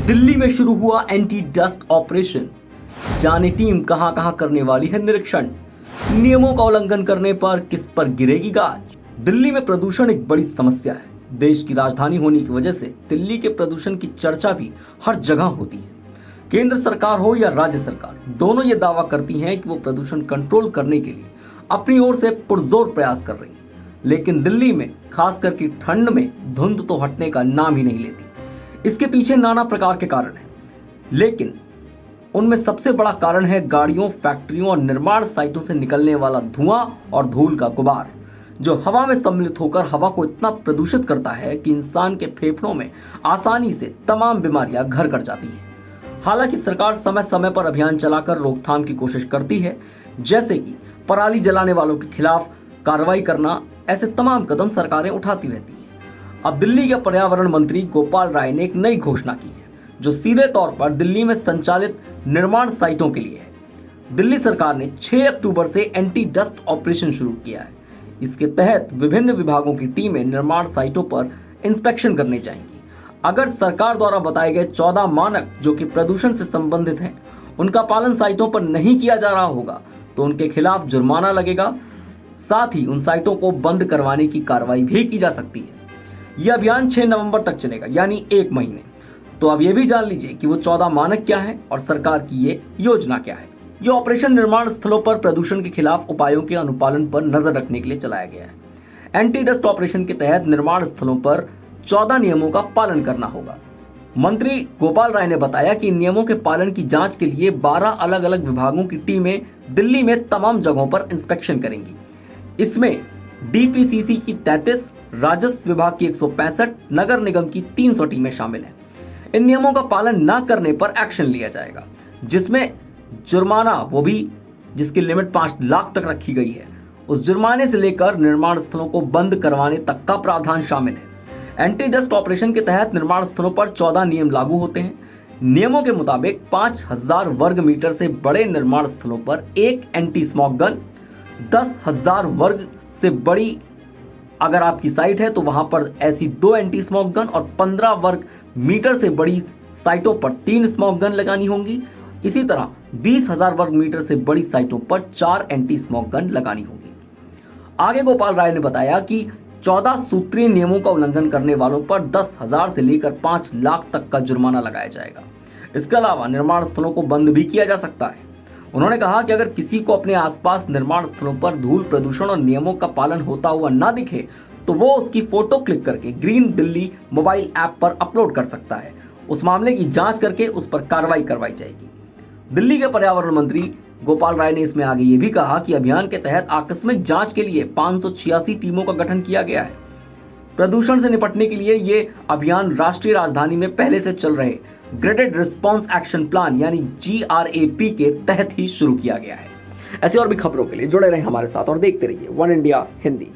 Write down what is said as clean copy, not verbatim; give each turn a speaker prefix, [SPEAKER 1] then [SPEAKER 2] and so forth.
[SPEAKER 1] दिल्ली में शुरू हुआ एंटी डस्ट ऑपरेशन। जाने टीम कहां कहां करने वाली है निरीक्षण। नियमों का उल्लंघन करने पर किस पर गिरेगी गाज। दिल्ली में प्रदूषण एक बड़ी समस्या है। देश की राजधानी होने की वजह से दिल्ली के प्रदूषण की चर्चा भी हर जगह होती है। केंद्र सरकार हो या राज्य सरकार, दोनों ये दावा करती हैं कि वो प्रदूषण कंट्रोल करने के लिए अपनी ओर से पुरजोर प्रयास कर रही है। लेकिन दिल्ली में खास करके ठंड में धुंध तो हटने का नाम ही नहीं लेती। इसके पीछे नाना प्रकार के कारण हैं, लेकिन उनमें सबसे बड़ा कारण है गाड़ियों, फैक्ट्रियों और निर्माण साइटों से निकलने वाला धुआं और धूल का गुबार, जो हवा में सम्मिलित होकर हवा को इतना प्रदूषित करता है कि इंसान के फेफड़ों में आसानी से तमाम बीमारियां घर कर जाती हैं। हालांकि सरकार समय समय पर अभियान चलाकर रोकथाम की कोशिश करती है, जैसे कि पराली जलाने वालों के खिलाफ कार्रवाई करना। ऐसे तमाम कदम सरकारें उठाती रहती हैं। अब दिल्ली के पर्यावरण मंत्री गोपाल राय ने एक नई घोषणा की है, जो सीधे तौर पर दिल्ली में संचालित निर्माण साइटों के लिए है। दिल्ली सरकार ने 6 अक्टूबर से एंटी डस्ट ऑपरेशन शुरू किया है। इसके तहत विभिन्न विभागों की टीमें निर्माण साइटों पर इंस्पेक्शन करने जाएंगी। अगर सरकार द्वारा बताए गए 14 मानक जो कि प्रदूषण से संबंधित हैं, उनका पालन साइटों पर नहीं किया जा रहा होगा तो उनके खिलाफ जुर्माना लगेगा। साथ ही उन साइटों को बंद करवाने की कार्रवाई भी की जा सकती है। यह अभियान 6 नवंबर तक चलेगा, यानी 1 महीने। तो अब यह भी जान लीजिए कि वो 14 मानक क्या है और सरकार की ये योजना क्या है। यह ऑपरेशन निर्माण स्थलों पर प्रदूषण के खिलाफ उपायों के अनुपालन पर नजर रखने के लिए चलाया गया है। एंटी डस्ट ऑपरेशन के तहत निर्माण स्थलों पर 14 नियमों का पालन करना होगा। मंत्री गोपाल राय ने बताया कि नियमों के पालन की जांच के लिए 12 अलग अलग विभागों की टीमें दिल्ली में तमाम जगहों पर इंस्पेक्शन करेंगी। इसमें डीपीसीसी की 33, राजस्व विभाग की 165, नगर निगम की 300 टीमें शामिल हैं। इन नियमों का पालन न करने पर एक्शन लिया जाएगा, जिसमें जुर्माना, वो भी जिसकी लिमिट 5 लाख तक रखी गई है, उस जुर्माने से लेकर निर्माण स्थलों को बंद करवाने तक का प्रावधान शामिल है। एंटी डस्ट ऑपरेशन के तहत निर्माण स्थलों पर 14 नियम लागू होते हैं। नियमों के मुताबिक 5000 वर्ग मीटर से बड़े निर्माण स्थलों पर एक एंटी स्मॉग गन, 10,000 वर्ग से बड़ी अगर आपकी साइट है तो वहां पर ऐसी 2 एंटी स्मॉग गन और 15 वर्ग मीटर से बड़ी साइटों पर 3 स्मॉग गन लगानी होंगी। इसी तरह 20,000 वर्ग मीटर से बड़ी साइटों पर 4 एंटी स्मॉग गन लगानी होगी। आगे गोपाल राय ने बताया कि 14 सूत्रीय नियमों का उल्लंघन करने वालों पर 10,000 से लेकर 5 लाख तक का जुर्माना लगाया जाएगा। इसके अलावा निर्माण स्थलों को बंद भी किया जा सकता है। उन्होंने कहा कि अगर किसी को अपने आसपास निर्माण स्थलों पर धूल, प्रदूषण और नियमों का पालन होता हुआ ना दिखे तो वो उसकी फोटो क्लिक करके ग्रीन दिल्ली मोबाइल ऐप पर अपलोड कर सकता है। उस मामले की जांच करके उस पर कार्रवाई करवाई जाएगी। दिल्ली के पर्यावरण मंत्री गोपाल राय ने इसमें आगे ये भी कहा कि अभियान के तहत आकस्मिक जांच के लिए 586 टीमों का गठन किया गया है। प्रदूषण से निपटने के लिए ये अभियान राष्ट्रीय राजधानी में पहले से चल रहे ग्रेडेड रिस्पांस एक्शन प्लान यानी GRAP के तहत ही शुरू किया गया है। ऐसे और भी खबरों के लिए जुड़े रहें हमारे साथ और देखते रहिए वन इंडिया हिंदी।